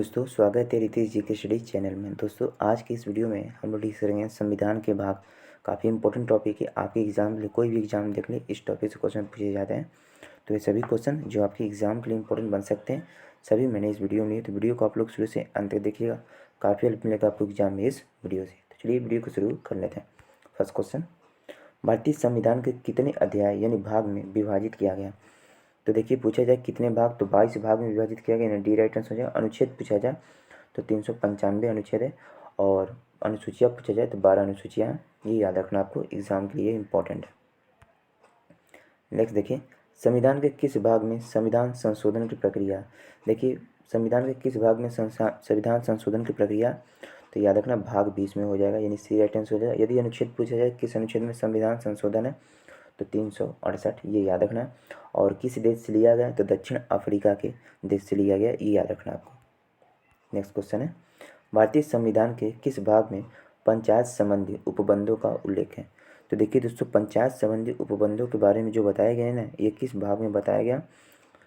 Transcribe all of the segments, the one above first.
दोस्तों स्वागत है रितेश जी के स्टडी चैनल में। दोस्तों आज की इस वीडियो में हम लोग डिस्कस करेंगे संविधान के भाग। काफ़ी इंपॉर्टेंट टॉपिक है, आपके एग्जाम के लिए कोई भी एग्जाम देख ले इस टॉपिक से क्वेश्चन पूछे जाते हैं। तो ये सभी क्वेश्चन जो आपके एग्जाम के लिए इंपॉर्टेंट बन सकते हैं सभी मैंने इस वीडियो में लिए, तो वीडियो को आप लोग शुरू से अंत तक देखिएगा, काफ़ी हेल्प मिलेगा आपको एग्जाम में इस वीडियो से। तो चलिए वीडियो को शुरू कर लेते हैं। फर्स्ट क्वेश्चन, भारतीय संविधान के कितने अध्याय यानी भाग में विभाजित किया गया? तो देखिए पूछा जाए कितने भाग, तो 22 भाग में विभाजित किया गया, डी राइट आंसर हो जाएगा। अनुच्छेद पूछा जाए तो 395 अनुच्छेद है, और अनुसूचियाँ पूछा जाए तो 12 अनुसूचियाँ हैं। ये याद रखना आपको एग्जाम के लिए इम्पोर्टेंट है। नेक्स्ट देखिए, संविधान के किस भाग में संविधान संशोधन की प्रक्रिया? देखिए संविधान के किस भाग में संविधान संशोधन की प्रक्रिया, तो याद रखना भाग 20 में हो जाएगा, यानी सी राइट आंसर हो जाएगा। यदि अनुच्छेद पूछा जाए किस अनुच्छेद में संविधान संशोधन है, तो 368, ये याद रखना। और किस देश से लिया गया, तो दक्षिण अफ्रीका के देश से लिया गया, ये याद रखना आपको। नेक्स्ट क्वेश्चन है, भारतीय संविधान के किस भाग में पंचायत संबंधी उपबंधों का उल्लेख है? तो देखिए दोस्तों, पंचायत संबंधी उपबंधों के बारे में जो बताया गया है ना, ये किस भाग में बताया गया,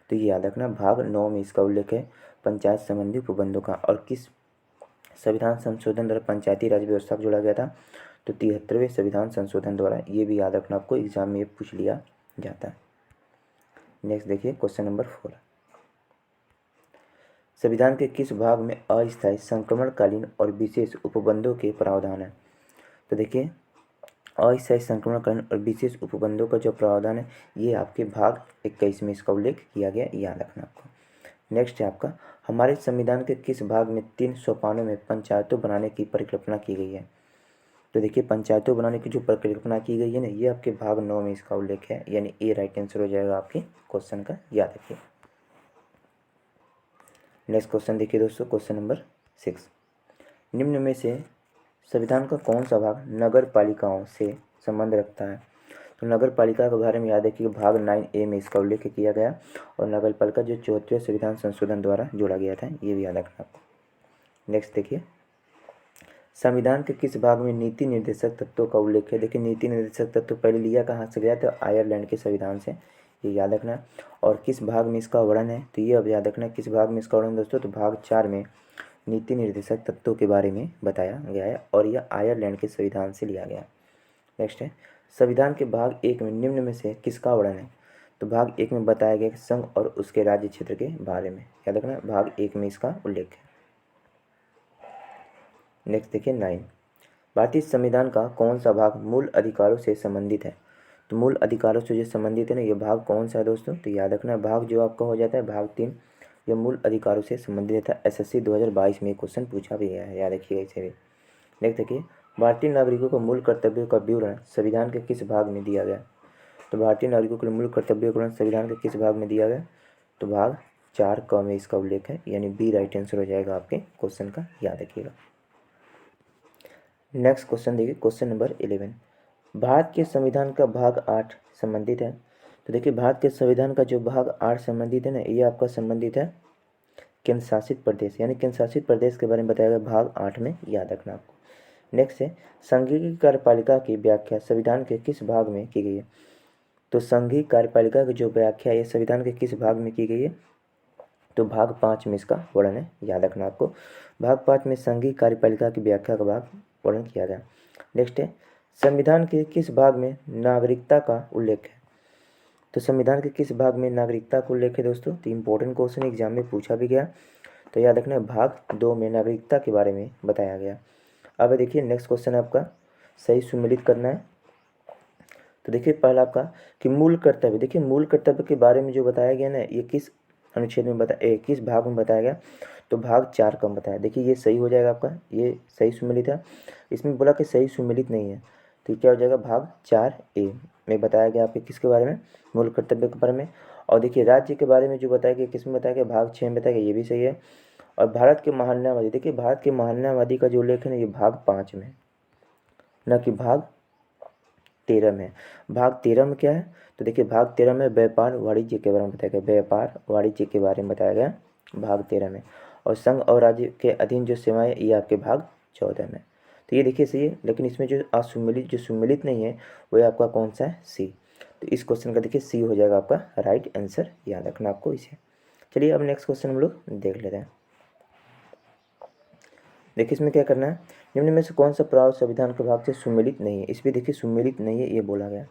तो ये याद रखना भाग 9 में इसका उल्लेख है, पंचायत संबंधी उपबंधों का। और किस संविधान संशोधन द्वारा पंचायती राज व्यवस्था को जोड़ा गया था, तो 73वें संविधान संशोधन द्वारा। ये भी याद रखना आपको, एग्जाम में ये पूछ लिया जाता है। नेक्स्ट देखिए क्वेश्चन नंबर 4, संविधान के किस भाग में अस्थायी संक्रमणकालीन और विशेष उपबंधों के प्रावधान है? तो देखिए अस्थायी संक्रमणकालीन और विशेष उपबंधों का जो प्रावधान है, ये आपके भाग 21 में इसका उल्लेख किया गया, याद रखना आपको। नेक्स्ट है आपका, हमारे संविधान के किस भाग में 3 सोपानों में पंचायतों बनाने की परिकल्पना की गई है? तो देखिए पंचायतों बनाने की जो परिकल्पना की गई है ना, ये आपके भाग 9 में इसका उल्लेख है, यानी ए राइट आंसर हो जाएगा आपके क्वेश्चन का, याद रखिए। नेक्स्ट क्वेश्चन देखिए दोस्तों, क्वेश्चन नंबर 6, निम्न में से संविधान का कौन सा भाग नगर पालिकाओं से संबंध रखता है? तो नगर पालिका के बारे में याद है कि भाग 9A में इसका उल्लेख किया गया, और नगर पालिका जो 74वें संविधान संशोधन द्वारा जोड़ा गया था, ये भी याद रखना आपको। नेक्स्ट देखिए, संविधान के किस भाग में नीति निर्देशक तत्वों का उल्लेख है? देखिए नीति निर्देशक तत्व पहले लिया कहाँ से गया था, आयरलैंड के संविधान से, ये याद रखना। और किस भाग में इसका वर्णन है, तो ये अब याद रखना किस भाग में इसका वर्णन दोस्तों, तो भाग 4 में नीति निर्देशक तत्वों के बारे में बताया गया है, और यह आयरलैंड के संविधान से लिया गया। नेक्स्ट है, संविधान के भाग 1 में निम्न में से किसका वर्णन है? तो भाग 1 में बताया गया कि संघ और उसके राज्य क्षेत्र के बारे में, याद रखना भाग 1 में इसका उल्लेख है। नेक्स्ट देखिए 9, भारतीय संविधान का कौन सा भाग मूल अधिकारों से संबंधित है? तो मूल अधिकारों से जो संबंधित है ना, ये भाग कौन सा है दोस्तों, तो याद रखना भाग जो आपका हो जाता है भाग 3, ये मूल अधिकारों से संबंधित है। SSC 2022 में क्वेश्चन पूछा भी गया है, याद रखिएगा इसे भी। नेक्स्ट देखिए, भारतीय नागरिकों को मूल कर्तव्यों का विवरण संविधान के किस भाग में दिया गया? तो भारतीय नागरिकों के मूल कर्तव्यों का विवरण संविधान के किस भाग में दिया गया, तो भाग 4 क में इसका उल्लेख है, यानी बी राइट आंसर हो जाएगा आपके क्वेश्चन का, याद रखिएगा। नेक्स्ट क्वेश्चन देखिए, क्वेश्चन नंबर 11, भारत के संविधान का भाग 8 संबंधित है? तो देखिए भारत के संविधान का जो भाग 8 संबंधित है ना, ये आपका संबंधित है केंद्र शासित प्रदेश, यानी केंद्र शासित प्रदेश के बारे में बताया गया भाग 8 में, याद रखना आपको। नेक्स्ट है, संघीय कार्यपालिका की व्याख्या संविधान के किस भाग में की गई है? तो संघीय कार्यपालिका की जो व्याख्या है संविधान के किस भाग में की गई है, तो भाग 5 में इसका वर्णन है, याद रखना आपको। भाग 5 में संघीय कार्यपालिका की व्याख्या का भाग वर्णन किया गया। नेक्स्ट है, संविधान के किस भाग में नागरिकता का उल्लेख है? तो संविधान के किस भाग में नागरिकता का उल्लेख है दोस्तों, तो इंपॉर्टेंट क्वेश्चन एग्जाम में पूछा भी गया, तो याद रखना भाग 2 में नागरिकता के बारे में बताया गया। अब देखिए नेक्स्ट क्वेश्चन आपका सही सुमेलित करना है। तो देखिए पहला आपका कि मूल कर्तव्य, देखिए मूल कर्तव्य के बारे में जो बताया गया ना, ये किस अनुच्छेद में किस भाग में बताया गया, तो भाग 4 का बताया। देखिए ये सही हो जाएगा आपका, ये सही सुमेलित है। इसमें बोला कि सही सुमेलित नहीं है, तो क्या हो जाएगा भाग 4A में बताया गया आपके किसके बारे में, मूल कर्तव्य के बारे में। और देखिए राज्य के बारे में जो बताया गया किस में बताया गया, भाग 6 में बताया गया, ये भी सही है। और भारत के महान्यावादी, देखिए भारत के महान्यावादी का जो उल्लेख है ना, ये भाग 5 में, न कि भाग 13 में। भाग 13 में क्या है, तो देखिए भाग 13 में व्यापार वाणिज्य के बारे में बताया गया, व्यापार वाणिज्य के बारे में बताया गया भाग 13 में। और संघ और राज्य के अधीन जो सेवाएं, ये आपके भाग 14 में। तो ये देखिए सही है, लेकिन इसमें जो असुमेलित जो सुमेलित नहीं है वो आपका कौन सा है, सी। तो इस क्वेश्चन का देखिए सी हो जाएगा आपका राइट आंसर, याद रखना आपको इसे। चलिए अब नेक्स्ट क्वेश्चन हम लोग देख लेते हैं। देखिए इसमें क्या करना है, निम्न में से कौन सा प्रभाव संविधान के भाग से सुमेलित नहीं है, इस पर देखिए सुमेलित नहीं है ये बोला गया।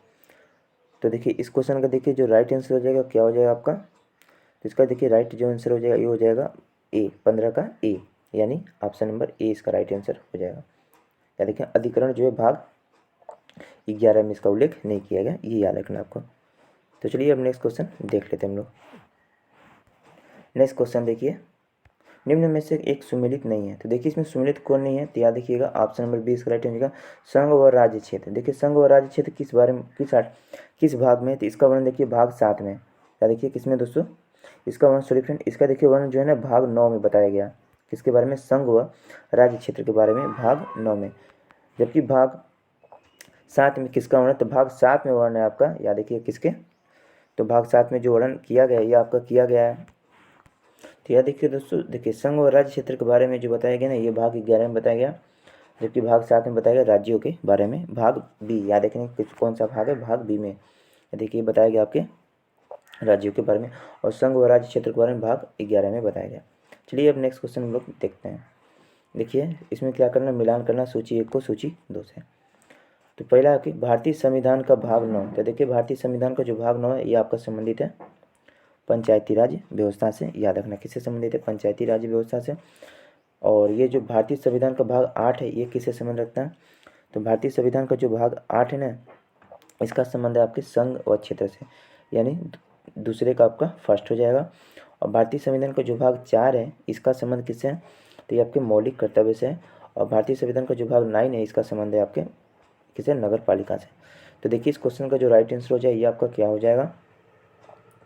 तो देखिए इस क्वेश्चन का देखिए जो राइट आंसर हो जाएगा क्या हो जाएगा आपका, तो इसका देखिए राइट जो आंसर हो जाएगा ये हो जाएगा ए, 15 का ए, यानी ऑप्शन नंबर ए इसका राइट आंसर हो जाएगा। या देखिए अधिकरण जो है भाग 11 में इसका उल्लेख नहीं किया गया, ये याद रखना आपको। तो चलिए अब नेक्स्ट क्वेश्चन देख लेते हैं हम लोग। नेक्स्ट क्वेश्चन देखिए, निम्न में से एक सुमेलित नहीं है, तो देखिए इसमें सुमेलित कौन नहीं है, तो याद रखिएगा ऑप्शन नंबर 20 का राइट आंसर संघ व राज्य क्षेत्र। देखिए संघ व राज्य क्षेत्र किस बारे में किस भाग में, तो इसका वर्णन देखिए भाग 7 में। या देखिए किसमें दोस्तों, इसका वर्णन सॉरी फ्रेंड, इसका देखिए वर्णन जो है ना भाग 9 में बताया गया। किसके बारे में, संघ व राज्य क्षेत्र के बारे में भाग 9 में। जबकि भाग 7 में किसका वर्णन, तो भाग 7 में वर्णन है आपका, याद देखिए किसके, तो भाग 7 में जो वर्णन किया गया ये आपका किया गया है। तो यह देखिए दोस्तों, देखिए संघ और राज्य क्षेत्र के बारे में जो बताया गया ना ये भाग 11 में बताया गया, जबकि भाग 7 में बताया गया राज्यों के बारे में, भाग बी, याद रखें कुछ कौन सा भाग है, भाग बी में देखिए बताया गया आपके राज्यों के बारे में, और संघ व राज्य क्षेत्र के बारे में भाग 11 में बताया गया। चलिए अब नेक्स्ट क्वेश्चन हम लोग देखते हैं। देखिए इसमें क्या करना, मिलान करना सूची 1 को सूची 2 से। तो पहला है कि भारतीय संविधान का भाग 9, तो देखिए भारतीय संविधान का जो भाग 9 है ये आपका संबंधित है पंचायती राज व्यवस्था से, याद रखना किससे संबंधित है, पंचायती राज व्यवस्था से। और ये जो भारतीय संविधान का भाग 8 है ये किससे संबंध रखता है, तो भारतीय संविधान का जो भाग 8 है ना इसका संबंध है आपके संघ और क्षेत्र से, यानी दूसरे का आपका फर्स्ट हो जाएगा। और भारतीय संविधान का जो भाग 4 है इसका संबंध किससे है, तो ये आपके मौलिक कर्तव्य से है। और भारतीय संविधान का जो भाग 9 है इसका संबंध है आपके किसे, नगर पालिका से। तो देखिए इस क्वेश्चन का जो राइट आंसर हो जाए ये आपका क्या हो जाएगा,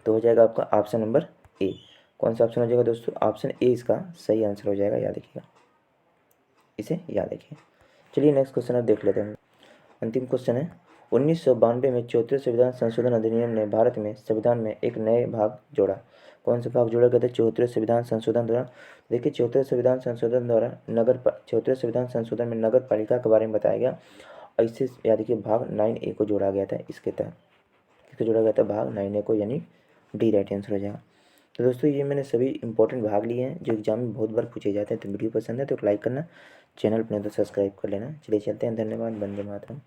तो हो जाएगा आपका ऑप्शन नंबर ए। कौन सा ऑप्शन हो जाएगा दोस्तों, ऑप्शन ए इसका सही आंसर हो जाएगा, याद रखिएगा, इसे याद रखिए। चलिए नेक्स्ट क्वेश्चन अब देख लेते हैं। अंतिम क्वेश्चन है, 1992 में 34वें संविधान संशोधन अधिनियम ने भारत में संविधान में एक नए भाग जोड़ा। कौन सा भाग जोड़ा गया था 34वें संविधान संशोधन द्वारा, देखिए 34वें संविधान संशोधन द्वारा 34वें संविधान संशोधन में नगर पालिका के बारे में बताया गया, और इससे याद रखिए भाग 9A को जोड़ा गया था, इसके तहत किसको जोड़ा गया था, भाग 9A को, यानी डी राइट आंसर हो जाएगा। तो दोस्तों ये मैंने सभी इंपॉर्टेंट भाग लिए हैं जो एग्जाम में बहुत बार पूछे जाते हैं। तो वीडियो पसंद है तो लाइक करना, चैनल अपने तो सब्सक्राइब कर लेना। चलिए चलते हैं, धन्यवाद, वंदे मातरम।